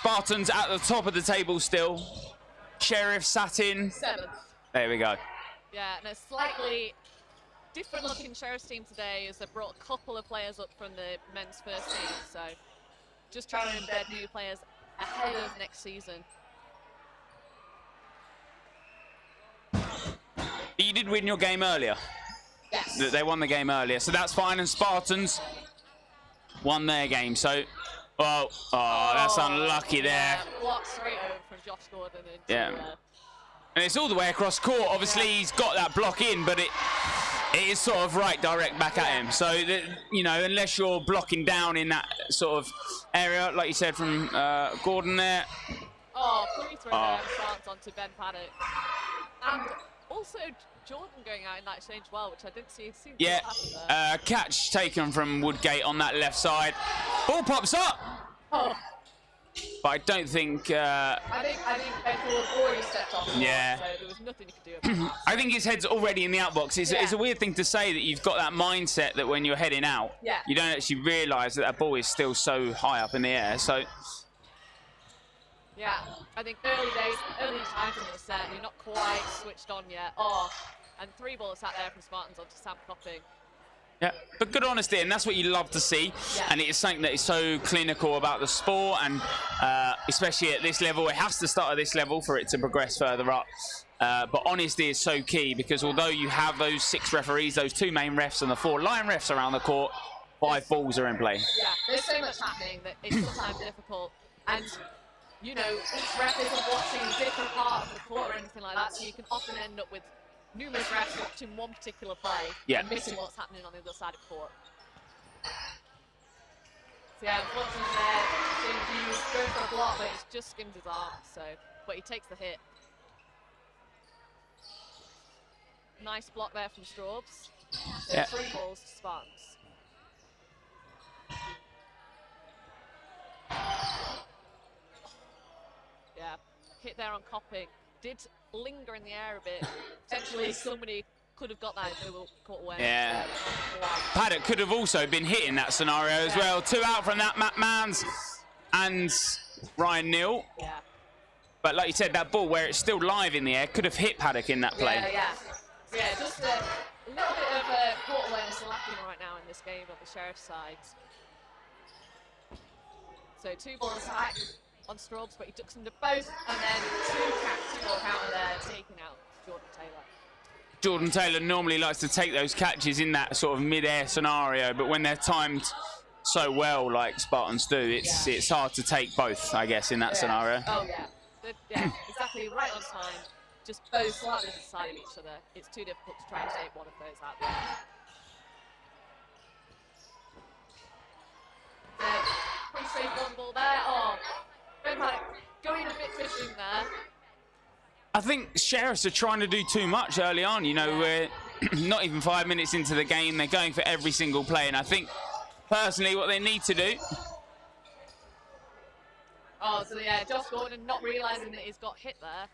Spartans at the top of the table still. Sheriff sat in 7th. There we go. Yeah, and a slightly different looking Sheriff's team today as they brought a couple of players up from the men's first team. So just trying to embed new players ahead of next season. You did win your game earlier. Yes. They won the game earlier, so that's fine. And Spartans won their game. So, oh, that's unlucky there. Blocked straight over from Josh Gordon. And it's all the way across court. Obviously, he's got that block in, but it is sort of right direct back at him. So, you know, unless you're blocking down in that sort of area, like you said from Gordon there. Oh, free throw there, France onto Ben Paddock. And also Jordan going out in that exchange well, which I didn't see. Yeah, catch taken from Woodgate on that left side. Ball pops up. Oh. But I don't think... I think Ben Ford already stepped off the ball, so there was nothing you could do about it. I think his head's already in the outbox. It's a weird thing to say that you've got that mindset that when you're heading out, you don't actually realise that that ball is still so high up in the air. So... Yeah, I think early times in the set, you're not quite switched on yet. Oh, and 3 balls sat there from Spartans onto Sam Copping. Yeah, but good honesty, and that's what you love to see. Yeah. And it is something that is so clinical about the sport, and especially at this level, it has to start at this level for it to progress further up. But honesty is so key, because although you have those 6 referees, those 2 main refs and the 4 line refs around the court, 5 balls are in play. Yeah, there's so much happening that it's sometimes difficult. And you know, each ref isn't watching a different part of the court or anything like that, so you can often end up with numerous refs watching one particular play and missing what's happening on the other side of the court. So yeah, unfortunately there, he's going for a block, but he's just skimmed his arm, so, but he takes the hit. Nice block there from Straubs. So 3 balls to Spartans. Yeah, hit there on Copping. Did linger in the air a bit. Potentially somebody could have got that if they were caught away. Yeah. Paddock could have also been hit in that scenario as well. 2 out from that, Matt Manns and Ryan Neal. Yeah. But like you said, that ball where it's still live in the air could have hit Paddock in that play. Yeah. Just a little bit of court awareness lacking right now in this game on the Sheriff's side. So 2 balls back on Straubs, but he ducks into both, and then 2-ball counter there, taking out Jordan Taylor. Jordan Taylor normally likes to take those catches in that sort of mid-air scenario, but when they're timed so well, like Spartans do, it's hard to take both, I guess, in that scenario. Oh yeah, exactly right on time. Just both slightly to the side of each other. It's too difficult to try and take one of those out there. Pretty straightforward ball there. Oh. Going a bit fishing there. I think Sheriffs are trying to do too much early on. You know, we're not even 5 minutes into the game. They're going for every single play. And I think, personally, what they need to do... Oh, so yeah, Josh Gordon not realising that he's got hit there.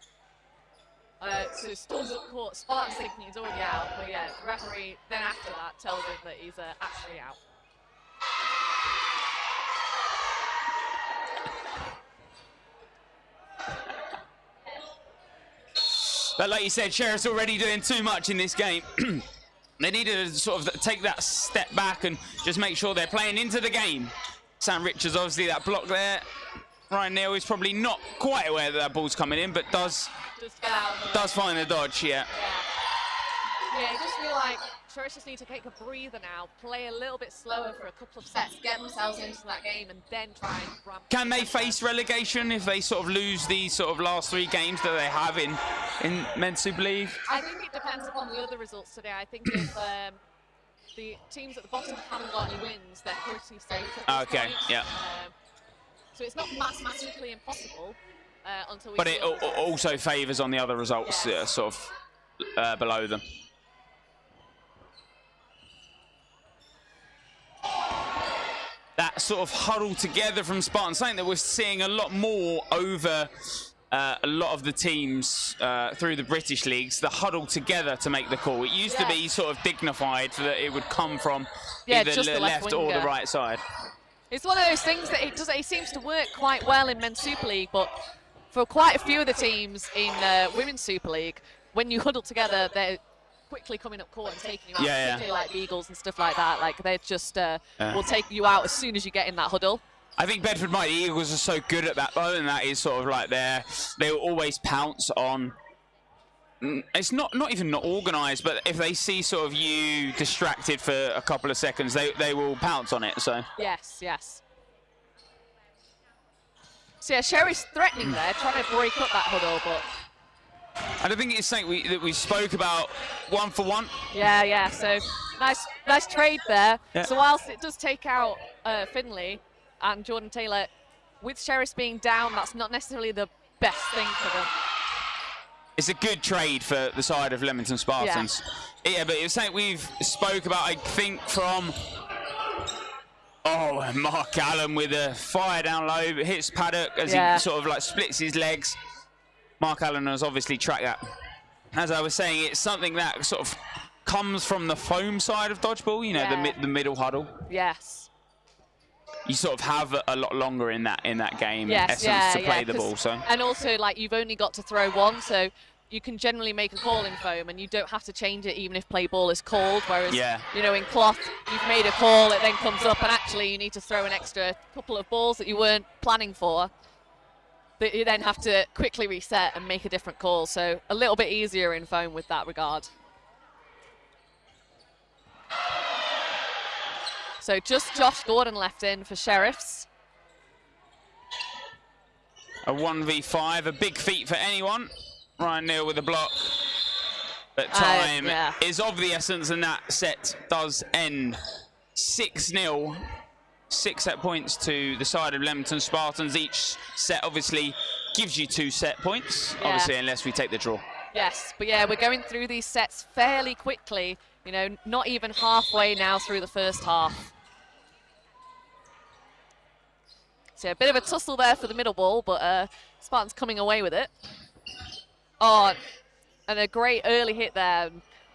So stalls up court. Spartan's thinking he's already out. But yeah, the referee then after that tells him that he's actually out. But like you said, Sheriff's already doing too much in this game. They need to sort of take that step back and just make sure they're playing into the game. Sam Richards, obviously, that block there. Ryan Neal is probably not quite aware that that ball's coming in, but does find the dodge, Yeah, I just feel like Sheriffs just need to take a breather now, play a little bit slower for a couple of sets, get themselves into that game, and then try and ramp. Can they face relegation if they sort of lose these sort of last 3 games that they have in Men's Super League? I think it depends upon the other results today. I think if the teams at the bottom haven't got any wins, they're pretty safe at this point. Yeah. So it's not mathematically impossible until we... But it also favours on the other results sort of below them. That sort of huddle together from Spartans, something that we're seeing a lot more over a lot of the teams through the British leagues, the huddle together to make the call. It used to be sort of dignified that it would come from either the left or the right side. It's one of those things that it seems to work quite well in Men's Super League, but for quite a few of the teams in Women's Super League, when you huddle together, they're quickly coming up court and taking you out, particularly like Beagles and stuff like that. Like, they just will take you out as soon as you get in that huddle. I think Bedford Mighty Eagles are so good at that, though, and that is sort of like they will always pounce on. It's not even not organised, but if they see sort of you distracted for a couple of seconds, they will pounce on it. So yes. So yeah, Sherry's threatening there, trying to break up that huddle, but I don't think it's something that we spoke about 1 for 1. Yeah. So nice trade there. Yeah. So whilst it does take out Finley and Jordan Taylor, with Sheriffs being down, that's not necessarily the best thing for them. It's a good trade for the side of Leamington Spartans. Yeah, but it's something we've spoke about, I think, from Mark Allen with a fire down low, but hits Paddock as he sort of like splits his legs. Mark Allen has obviously tracked that. As I was saying, it's something that sort of comes from the foam side of dodgeball, you know, the middle huddle. Yes. You sort of have a lot longer in that game Yes, essence to play the ball. So. And also, like, you've only got to throw one, so you can generally make a call in foam and you don't have to change it even if play ball is called, whereas, you know, in cloth, you've made a call, it then comes up and actually you need to throw an extra couple of balls that you weren't planning for, that you then have to quickly reset and make a different call. So a little bit easier in foam with that regard. So just Josh Gordon left in for Sheriffs. A 1v5, a big feat for anyone. Ryan Neal with a block. But time is of the essence, and that set does end 6-0. 6 set points to the side of Leamington Spartans. Each set obviously gives you 2 set points, obviously, unless we take the draw. Yes, but yeah, we're going through these sets fairly quickly. You know, not even halfway now through the first half. So a bit of a tussle there for the middle ball, but Spartans coming away with it. Oh, and a great early hit there.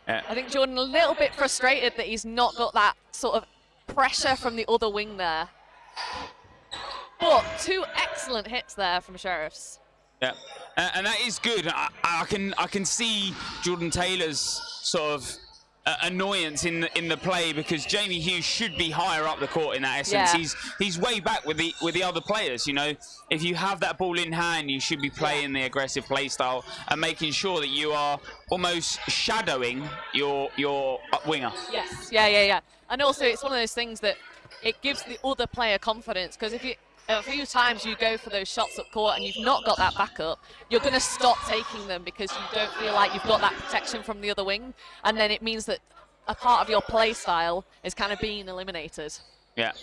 Yeah. I think Jordan a little bit frustrated that he's not got that sort of pressure from the other wing there. But 2 excellent hits there from Sheriffs. Yeah, and that is good. I can see Jordan Taylor's sort of annoyance in the play, because Jamie Hughes should be higher up the court in that essence. He's way back with the other players. You know, if you have that ball in hand, you should be playing the aggressive play style and making sure that you are almost shadowing your winger. Yes, yeah. And also, it's one of those things that it gives the other player confidence, because if you a few times you go for those shots up court and you've not got that backup, you're going to stop taking them because you don't feel like you've got that protection from the other wing, and then it means that a part of your play style is kind of being eliminated. Yeah.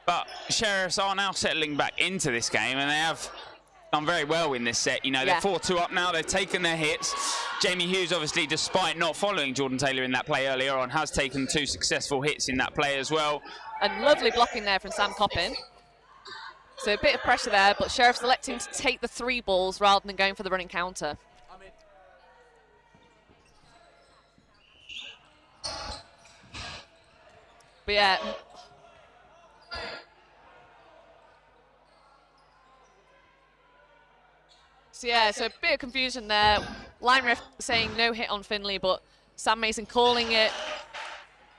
But Sheriffs are now settling back into this game, and they have done very well in this set. You know, they're 4-2 up now. They've taken their hits. Jamie Hughes, obviously, despite not following Jordan Taylor in that play earlier on, has taken 2 successful hits in that play as well. And lovely blocking there from Sam Coppin. So a bit of pressure there, but Sheriff's electing to take the 3 balls rather than going for the running counter. But yeah. So a bit of confusion there. Line ref saying no hit on Finley, but Sam Mason calling it.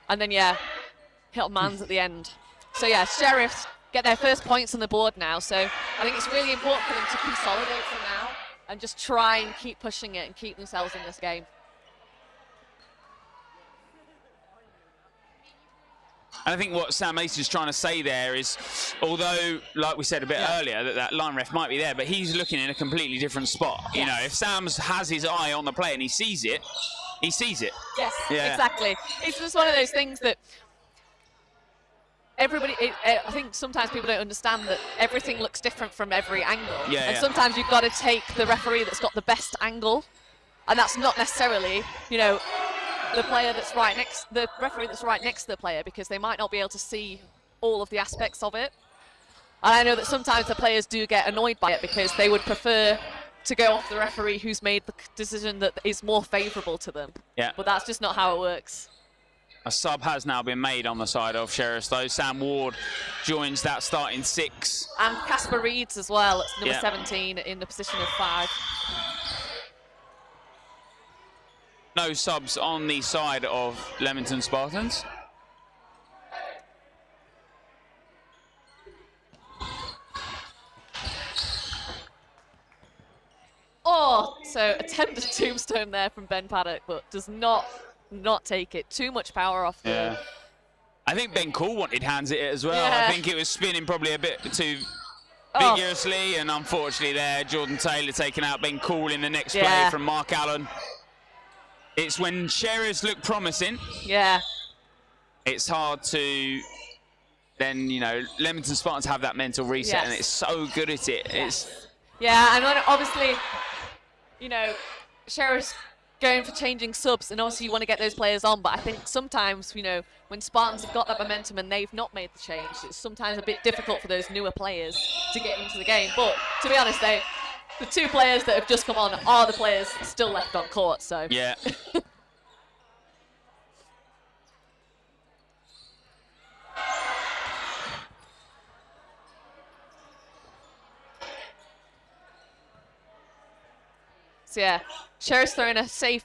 And then, hit on Mans at the end. So Sheriffs get their first points on the board now. So I think it's really important for them to consolidate for now and just try and keep pushing it and keep themselves in this game. And I think what Sam Mason's trying to say there is, although, like we said a bit earlier, that line ref might be there, but he's looking in a completely different spot. You know, if Sam has his eye on the play and he sees it, he sees it. Yes, exactly. It's just one of those things that everybody, I think sometimes people don't understand that everything looks different from every angle. And sometimes you've got to take the referee that's got the best angle, and that's not necessarily, you know, the player that's the referee that's right next to the player, because they might not be able to see all of the aspects of it. And I know that sometimes the players do get annoyed by it because they would prefer to go off the referee who's made the decision that is more favourable to them. Yeah. But that's just not how it works. A sub has now been made on the side of Sheriffs, though. Sam Ward joins that starting 6. And Casper Reeds as well, it's number 17 in the position of 5. No subs on the side of Leamington Spartans. Oh, so attempted tombstone there from Ben Paddock, but does not take it. Too much power off the... I think Ben Cool wanted hands at it as well. Yeah. I think it was spinning probably a bit too vigorously, and unfortunately there, Jordan Taylor taking out Ben Cool in the next play from Mark Allen. It's when Sheriffs look promising. Yeah. It's hard to then, you know, Leamington Spartans have that mental reset, and it's so good at it. Yeah, and then obviously, you know, Sheriff's going for changing subs, and obviously you want to get those players on, but I think sometimes, you know, when Spartans have got that momentum and they've not made the change, it's sometimes a bit difficult for those newer players to get into the game. But to be honest, the 2 players that have just come on are the players still left on court, so. Yeah. So yeah, Sheriff's throwing a safe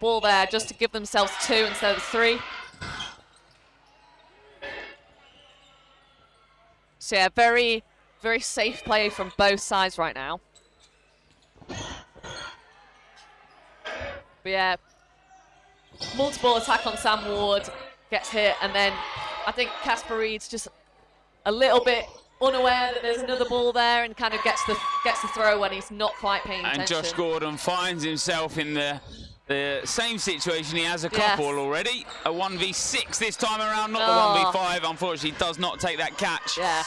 ball there just to give themselves 2 instead of 3. So yeah, very, very safe play from both sides right now. But yeah, multiple attack on Sam Ward, gets hit, and then I think Casper Reed's just a little bit unaware that there's another ball there and kind of gets the throw when he's not quite paying attention. And Josh Gordon finds himself in the same situation. He has a couple already. A 1v6 this time around, not the 1v5. Unfortunately, does not take that catch. Yeah.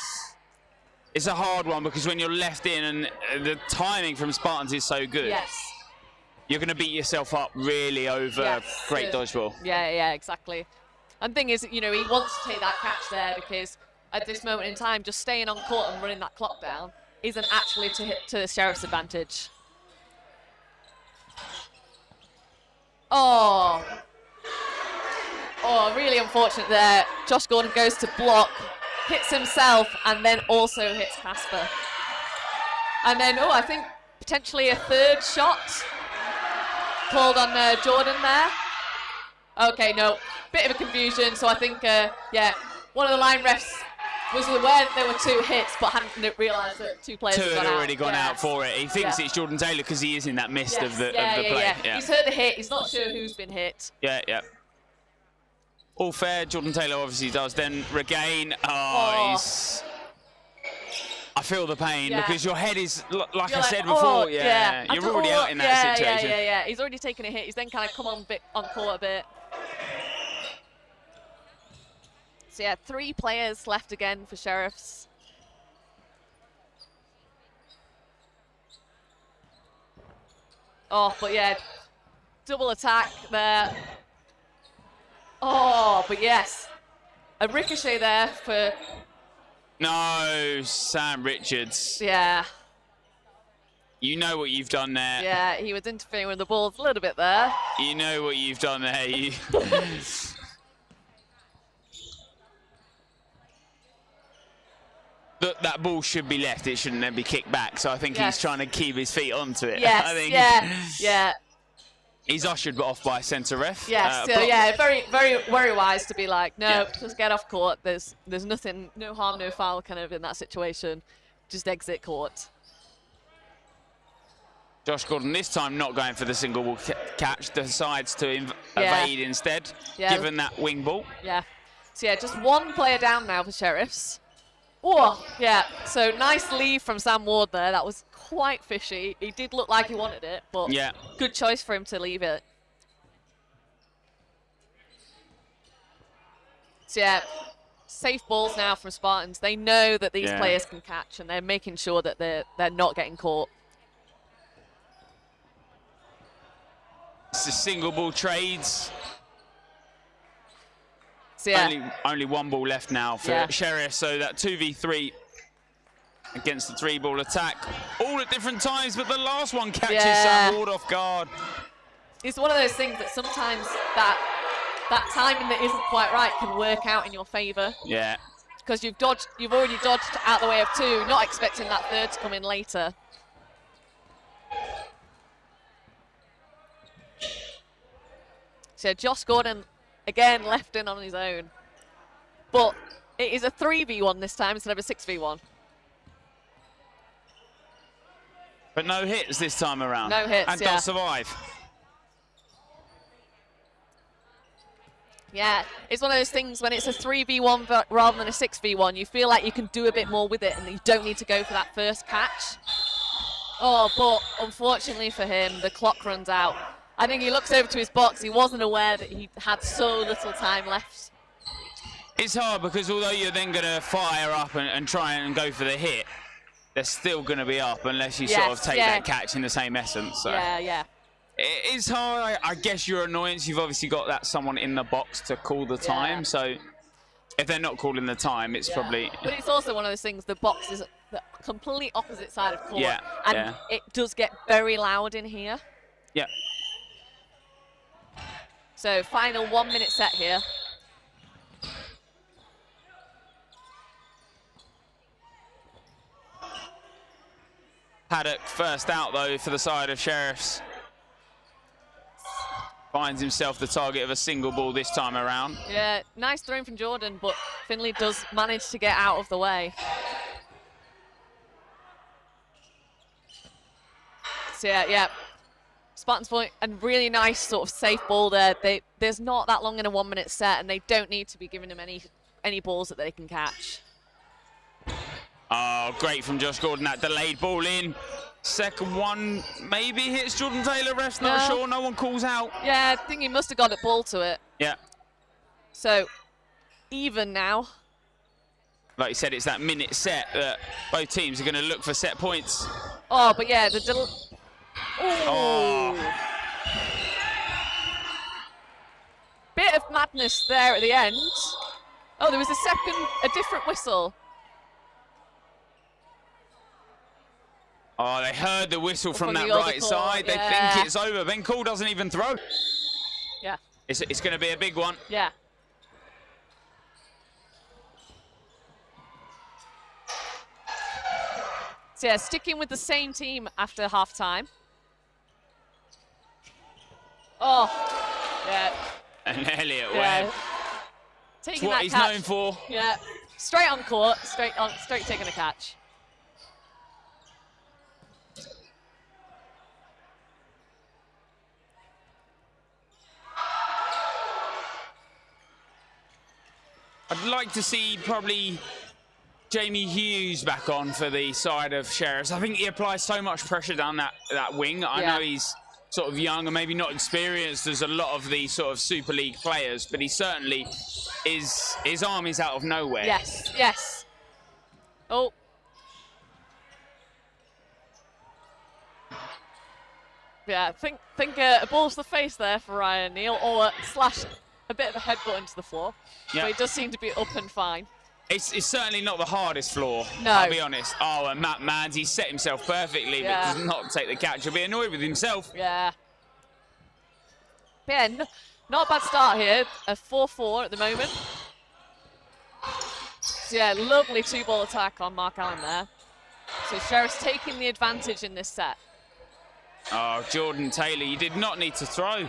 It's a hard one because when you're left in and the timing from Spartans is so good. Yes. You're going to beat yourself up really over great dodgeball. Yeah, exactly. And the thing is, you know, he wants to take that catch there because at this moment in time, just staying on court and running that clock down isn't actually to the Sheriff's advantage. Oh, really unfortunate there. Josh Gordon goes to block, hits himself, and then also hits Casper. And then, I think potentially a 3rd shot called on Jordan there. Okay, no, bit of a confusion. So I think, one of the line refs was aware that there were 2 hits, but hadn't realised that 2 players had already gone out for it. He thinks it's Jordan Taylor because he is in that mist of the play. Yeah. He's heard the hit. He's not sure who's been hit. Yeah. All fair. Jordan Taylor obviously does then regain. I feel the pain because your head is, like I said before, you're already out in that situation. Yeah. He's already taken a hit. He's then kind of come on court a bit. So yeah, 3 players left again for Sheriffs. But yeah, double attack there. But yes, a ricochet there for... No, Sam Richards. Yeah. You know what you've done there. Yeah, he was interfering with the balls a little bit there. You know what you've done there. That ball should be left. It shouldn't then be kicked back. So I think he's trying to keep his feet onto it. Yes, I think yeah. He's ushered off by centre ref. Yes, very, very, very wise to be like, no, just get off court. There's nothing, no harm, no foul kind of in that situation. Just exit court. Josh Gordon this time not going for the single ball catch. Decides to evade instead, given that wing ball. Yeah. So yeah, just 1 player down now for Sheriffs. So nice leave from Sam Ward there. That was quite fishy. He did look like he wanted it, but good choice for him to leave it. So yeah, safe balls now from Spartans. They know that these players can catch, and they're making sure that they're not getting caught. It's the single ball trades. So yeah. Only 1 ball left now for Sheriff, so that 2v3 against the 3-ball attack. All at different times, but the last one catches Sam Ward off guard. It's one of those things that sometimes that that timing that isn't quite right can work out in your favour. Yeah. Because you've already dodged out the way of 2, not expecting that 3rd to come in later. So Josh Gordon, again, left in on his own. But it is a 3v1 this time instead of a 6v1. But no hits this time around. No hits, and yeah. does survive. Yeah, it's one of those things when it's a 3v1 rather than a 6v1, you feel like you can do a bit more with it and you don't need to go for that first catch. Oh, but unfortunately for him, the clock runs out. I think he looks over to his box, he wasn't aware that he had so little time left. It's hard because although you're then going to fire up and try and go for the hit, they're still going to be up unless you sort of take that catch in the same essence. So. Yeah. It is hard. I guess your annoyance, you've obviously got that someone in the box to call the time. So if they're not calling the time, it's probably... But it's also one of those things, the box is the complete opposite side of court. And it does get very loud in here. Yeah. So final 1 minute set here. Paddock first out though for the side of Sheriffs. Finds himself the target of a single ball this time around. Yeah, nice throw from Jordan, but Finley does manage to get out of the way. So yeah. Spartans point, and really nice sort of safe ball there. There's not that long in a 1 minute set, and they don't need to be giving them any balls that they can catch. Oh, great from Josh Gordon, that delayed ball in. Second one maybe hits Jordan Taylor, ref's not sure, no one calls out. Yeah, I think he must have got a ball to it. Yeah. So, even now. Like you said, it's that minute set that both teams are going to look for set points. Oh, but yeah, bit of madness there at the end. Oh, there was a different whistle. Oh, they heard the whistle from that right side. They think it's over. Ben Cool doesn't even throw. Yeah. It's going to be a big one. Yeah. So yeah, sticking with the same team after half-time. Oh, yeah. And Elliot Webb. Taking what that he's catch. known for. Yeah, straight on court, straight taking a catch. I'd like to see probably Jamie Hughes back on for the side of Sheriffs. I think he applies so much pressure down that wing. I know he's sort of young and maybe not experienced as a lot of the sort of Super League players, but he certainly is, his arm is out of nowhere. Yes. Oh. Yeah, think a ball to the face there for Ryan Neal, or slash a bit of a headbutt into the floor. Yeah. But it does seem to be up and fine. It's certainly not the hardest floor, no. I'll be honest. Oh, and Matt Manns, he set himself perfectly, but does not take the catch. He'll be annoyed with himself. Yeah. But yeah, not a bad start here. A 4-4 at the moment. So yeah, lovely 2-ball attack on Mark Allen there. So Sheriff's taking the advantage in this set. Oh, Jordan Taylor, you did not need to throw.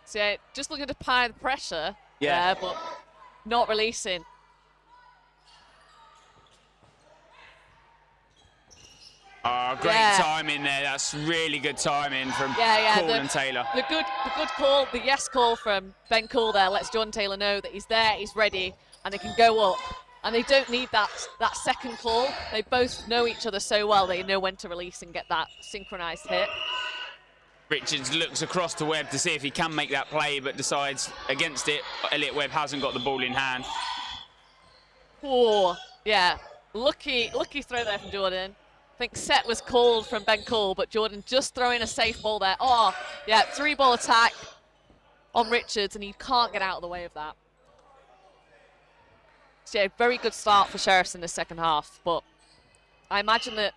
So yeah, just looking to apply the pressure there, but not releasing. Oh, great timing there. That's really good timing from Cool and Taylor. The good call, the yes call from Ben Cool there lets Jordan Taylor know that he's there, he's ready, and they can go up. And they don't need that second call. They both know each other so well, they know when to release and get that synchronized hit. Richards looks across to Webb to see if he can make that play, but decides against it. Elliot Webb hasn't got the ball in hand. Oh, yeah. Lucky throw there from Jordan. I think set was called from Ben Cole, but Jordan just throwing a safe ball there. Oh, yeah, 3-ball attack on Richards, and he can't get out of the way of that. So, yeah, very good start for Sheriffs in the second half, but I imagine that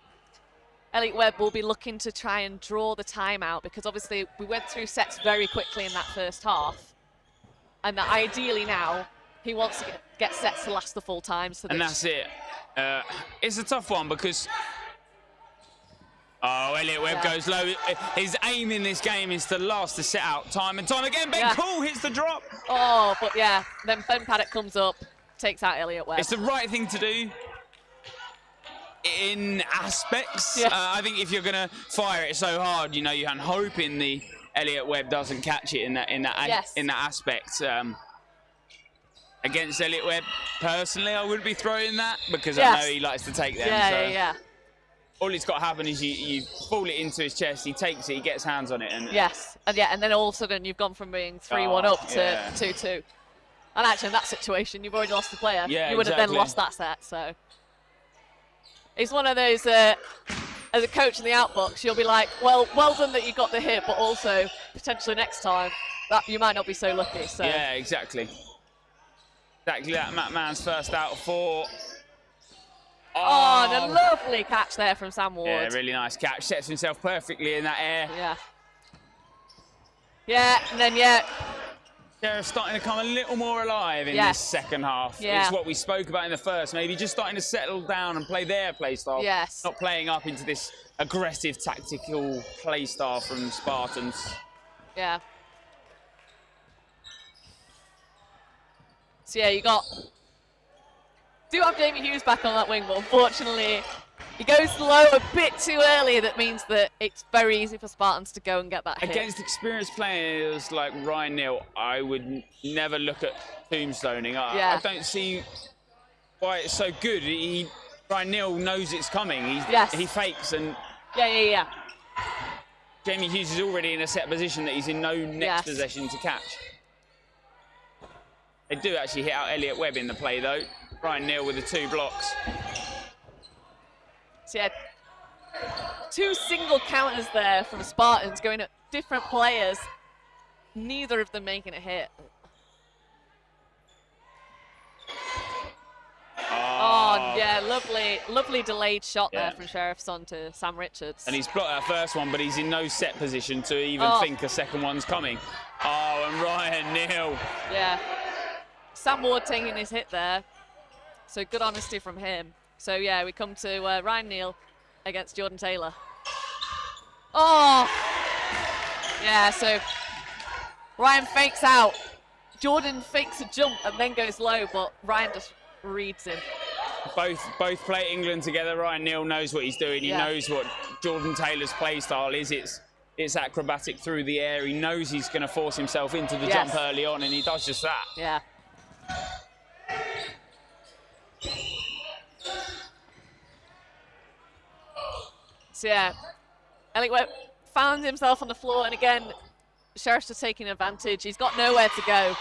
Elliot Webb will be looking to try and draw the timeout, because obviously we went through sets very quickly in that first half, and that ideally now he wants to get sets to last the full time. So and that's it. It's a tough one because Elliot Webb goes low. His aim in this game is to last the set out time and time again. Ben Cool hits the drop. Oh, but yeah, then Ben Paddock comes up, takes out Elliot Webb. It's the right thing to do in aspects. I think if you're going to fire it so hard, you know, you're hoping the Elliot Webb doesn't catch it in that aspect. Against Elliot Webb, personally, I wouldn't be throwing that because I know he likes to take them. Yeah. All it's got to happen is you fall it into his chest, he takes it, he gets hands on it. And and then all of a sudden you've gone from being 3-1 up to 2-2. And actually in that situation, you've already lost the player. Yeah, you would have then lost that set, so. It's one of those, as a coach in the outbox, you'll be like, well done that you got the hit, but also potentially next time that you might not be so lucky. So. Yeah, exactly. Exactly that. Matt Mann's first out of 4. Oh, and a lovely catch there from Sam Ward. Yeah, really nice catch. Sets himself perfectly in that air. Yeah, and then They're starting to come a little more alive in this second half. It's what we spoke about in the first. Maybe just starting to settle down and play their play style. Yes. Not playing up into this aggressive tactical play style from Spartans. Yeah. So you do have Jamie Hughes back on that wing, but unfortunately he goes low a bit too early. That means that it's very easy for Spartans to go and get that hit. Against experienced players like Ryan Neal, I would never look at tombstoning. I don't see why it's so good. Ryan Neal knows it's coming. He fakes and... Yeah. Jamie Hughes is already in a set position that he's in no next possession to catch. They do actually hit out Elliot Webb in the play, though. Ryan Neal with the 2 blocks. So 2 single counters there from Spartans going at different players. Neither of them making a hit. Lovely delayed shot there from Sheriff's on to Sam Richards. And he's blocked that first one, but he's in no set position to even think a second one's coming. And Ryan Neal. Yeah. Sam Ward taking his hit there. So good honesty from him. So we come to Ryan Neal against Jordan Taylor. So Ryan fakes out. Jordan fakes a jump and then goes low, but Ryan just reads him. Both play England together. Ryan Neal knows what he's doing. He knows what Jordan Taylor's play style is. It's acrobatic through the air. He knows he's going to force himself into the jump early on, and he does just that. Yeah. So Elliot Webb found himself on the floor, and again, Sheriff's just taking advantage. He's got nowhere to go.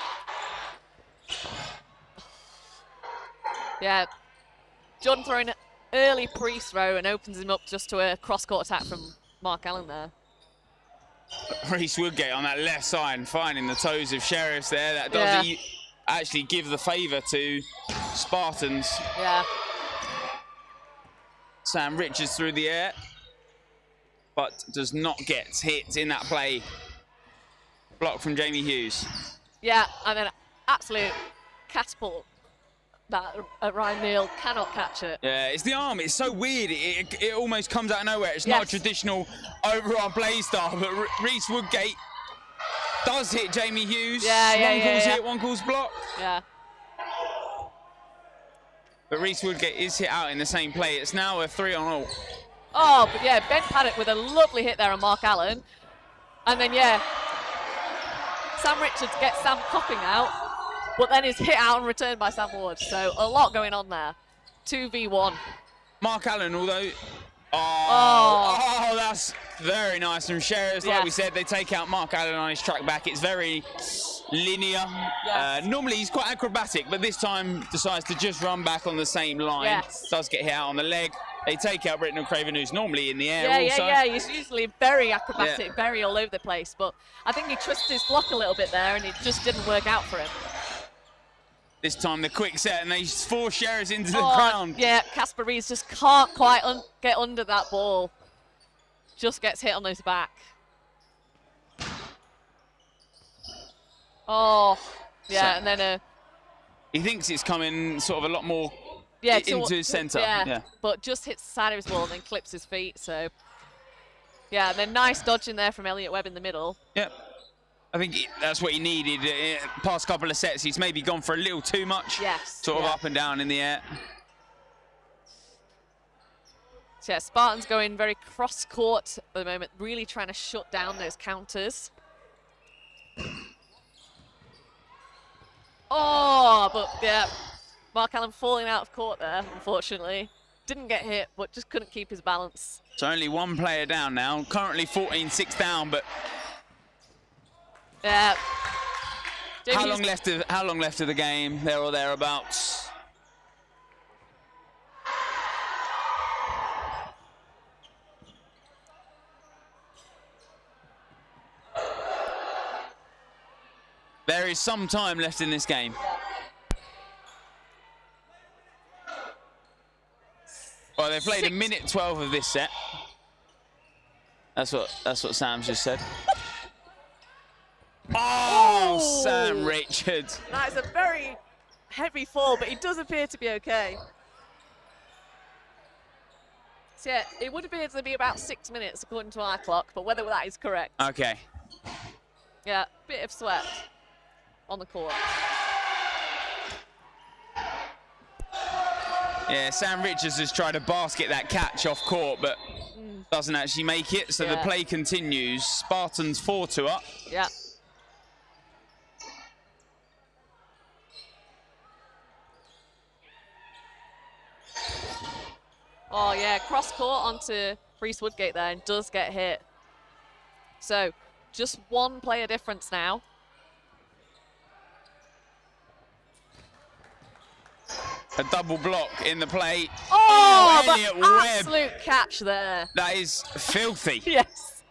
Jordan throwing an early pre-throw and opens him up just to a cross-court attack from Mark Allen there. Reese Woodgate on that left side, finding the toes of Sheriff's there. That does actually give the favour to Spartans. Yeah. Sam Richards through the air, but does not get hit in that play. Block from Jamie Hughes. Yeah, and then absolute catapult that Ryan Neal cannot catch it. Yeah, it's the arm. It's so weird. It almost comes out of nowhere. It's not a traditional overarm play style, but Reese Woodgate does hit Jamie Hughes. One calls hit, one calls block. Yeah. But Reese Woodgate is hit out in the same play. It's now a 3-on-0. Oh, but Ben Paddock with a lovely hit there on Mark Allen. And then, Sam Richards gets Sam Copping out, but then is hit out and returned by Sam Ward. So a lot going on there. 2v1. Mark Allen, although... that's very nice from Sheriff's. Like we said, they take out Mark Allen on his track back. It's very linear. Normally he's quite acrobatic, but this time decides to just run back on the same line. Does get hit out on the leg. They take out Britton Craven, who's normally in the air also. He's usually very acrobatic, very all over the place. But I think he twisted his block a little bit there, and it just didn't work out for him. This time the quick set, and they force Sheriff's into the ground. Yeah, Casper Rees just can't quite get under that ball. just gets hit on his back. Oh, yeah, So- and then He thinks it's coming sort of a lot more yeah, into his centre. Yeah, but just hits the side of his wall and then clips his feet. So, yeah, and then nice dodge in there from Elliot Webb in the middle. Yep. I think that's what he needed. Past couple of sets, he's maybe gone for a little too much. Yes. Sort of up and down in the air. So yeah, Spartans going very cross-court at the moment, really trying to shut down those counters. Oh, but yeah, Mark Allen falling out of court there, unfortunately. Didn't get hit, but just couldn't keep his balance. So only one player down now. Currently 14-6 down, but Yeah. how long left of the game? There or thereabouts. There is some time left in this game. Well, they played a minute 12 of this set. That's what Sam's just said. Oh, Sam Richards. That is a very heavy fall, but he does appear to be okay. So yeah, it would appear to be about 6 minutes according to our clock, but whether that is correct. Okay. Yeah, bit of sweat on the court. Yeah, Sam Richards has tried to basket that catch off court, but doesn't actually make it. So the play continues. Spartans 4-2 up. Yeah. Oh yeah, cross court onto Reese Woodgate there and does get hit. So just one player difference now. A double block in the play. Oh, but Elliot Webb. absolute catch there. That is filthy. Yes.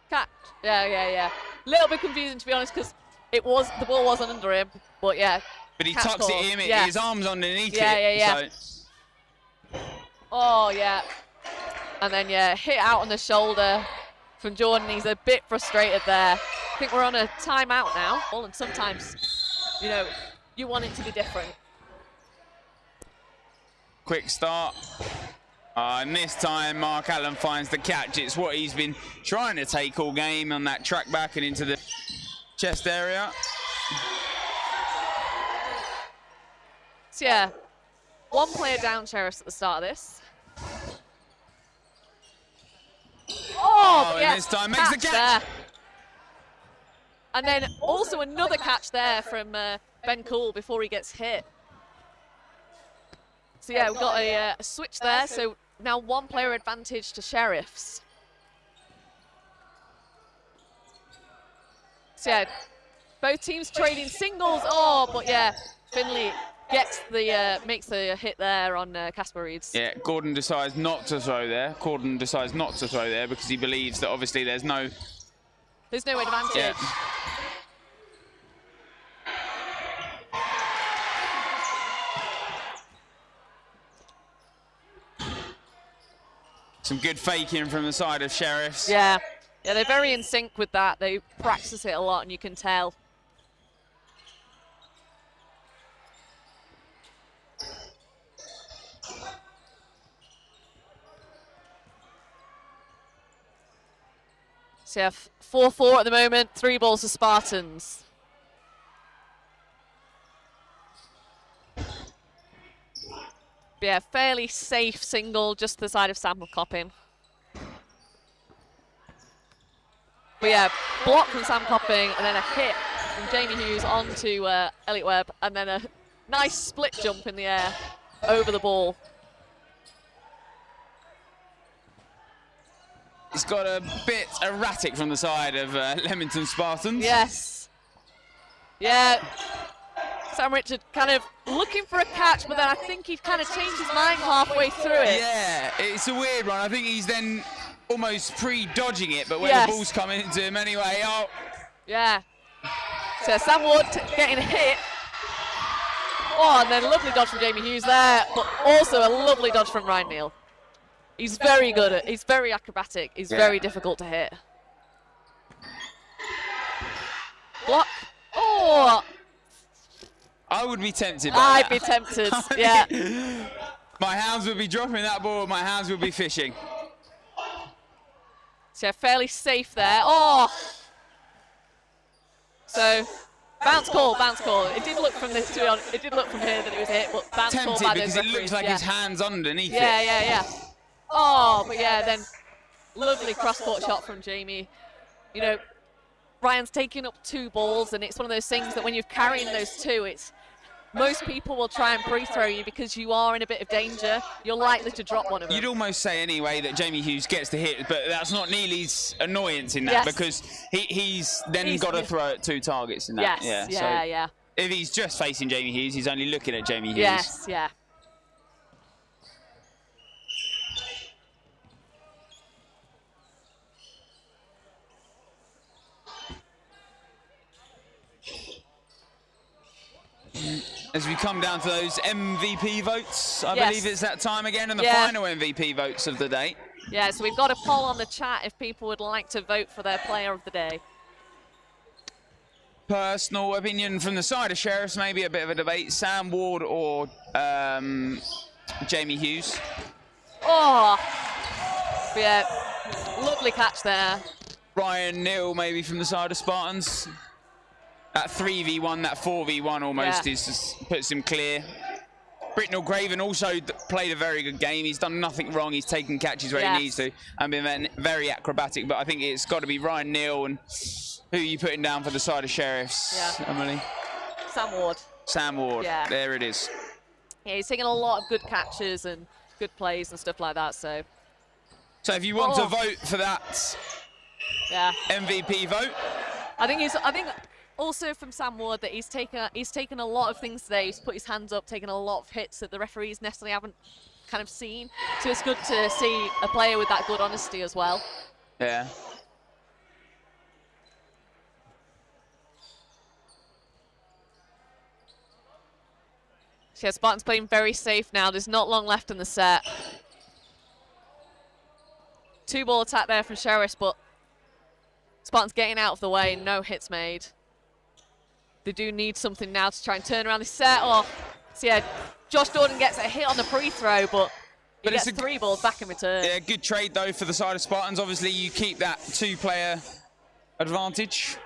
Catch. Yeah. Little bit confusing to be honest, because the ball wasn't under him, but yeah. But he catch tucks call. it in, Yeah. his arm's underneath it. Yeah. So Oh yeah. And then yeah, hit out on the shoulder from Jordan. He's a bit frustrated there. I think we're on a timeout now. And sometimes, you want it to be different. quick start. And this time Mark Allen finds the catch. It's what he's been trying to take all game on that track back and into the chest area. So yeah, one player down, Sheriffs, at the start of this. Oh, and yeah, this time makes the catch. there. And then also another catch there from Ben Cool before he gets hit. So yeah, we've got a switch there. So now one player advantage to Sheriffs. So yeah, both teams trading singles. Oh, but yeah, Finley gets the makes the hit there on Casper Reeds. Yeah, Gordon decides not to throw there. Because he believes that obviously there's no advantage. Yeah. Some good faking from the side of Sheriffs. Yeah, they're very in sync with that. They practice it a lot, and you can tell. So yeah, 4-4 at the moment, 3 balls to Spartans. Yeah, fairly safe single, just to the side of Sam Coppin. But yeah, block from Sam Copping, and then a hit from Jamie Hughes onto Elliot Webb, and then a nice split jump in the air over the ball. It's got a bit erratic from the side of Leamington Spartans. Yes. Yeah. Sam Richard kind of looking for a catch, but then I think he's kind of changed his mind halfway through it. Yeah, it's a weird one. I think he's then almost pre-dodging it, but when Yes. the ball's coming into him anyway, oh. Yeah. So Sam Wood getting hit. Oh, and then a lovely dodge from Jamie Hughes there, but also a lovely dodge from Ryan Neal. He's very good at. He's very acrobatic. He's very difficult to hit. Block. Oh! I would be tempted by I'd that. be tempted. Yeah. My hands would be dropping that ball. My hands would be fishing. So yeah, fairly safe there. Oh! So bounce call, bounce call. It did look from this. It did look from here that it was a hit, but bounce call Tempted by because those it looks referees, like his hands underneath it. Yeah. Oh, but yeah, then lovely cross-court shot from Jamie. You know, Ryan's taking up 2 balls, and it's one of those things that when you're carrying those 2, it's most people will try and pre-throw you because you are in a bit of danger. You're likely to drop one of them. You'd almost say anyway that Jamie Hughes gets the hit, but that's not Neely's annoyance in that because he's got to throw at 2 targets in that. Yeah. If he's just facing Jamie Hughes, he's only looking at Jamie Hughes. Yes, yeah. As we come down to those MVP votes, I Yes. believe it's that time again, and the final MVP votes of the day. Yeah, so we've got a poll on the chat if people would like to vote for their player of the day. Personal opinion from the side of Sheriffs, maybe a bit of a debate. Sam Ward or Jamie Hughes. Oh! Yeah, lovely catch there. Ryan Neal maybe from the side of Spartans. That 3v1, that 4v1 almost puts him clear. Britnell Graven also played a very good game. He's done nothing wrong. He's taken catches where he needs to and been very acrobatic. But I think it's got to be Ryan Neal. And who are you putting down for the side of Sheriffs, Emily? Sam Ward. Sam Ward. Yeah. There it is. Yeah, he's taking a lot of good catches and good plays and stuff like that. So if you want to vote for that MVP vote, I think also from Sam Ward that he's taken a lot of things today. He's put his hands up, taken a lot of hits that the referees necessarily haven't kind of seen. So it's good to see a player with that good honesty as well. Yeah. So yeah, Spartan's playing very safe now. There's not long left in the set. 2-ball attack there from Sheriffs, but Spartan's getting out of the way. No hits made. They do need something now to try and turn around this set. So yeah, Josh Jordan gets a hit on the pre-throw, but he gets 3 balls back in return. Yeah, good trade though for the side of Spartans. Obviously, you keep that 2-player advantage.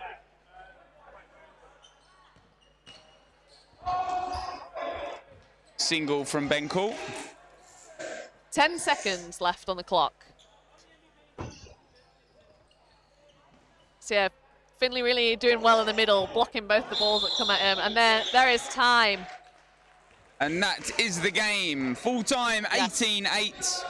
Single from Ben Cool. 10 seconds left on the clock. So yeah, Finley really doing well in the middle, blocking both the balls that come at him. And there is time. And that is the game. Full time, 18-8.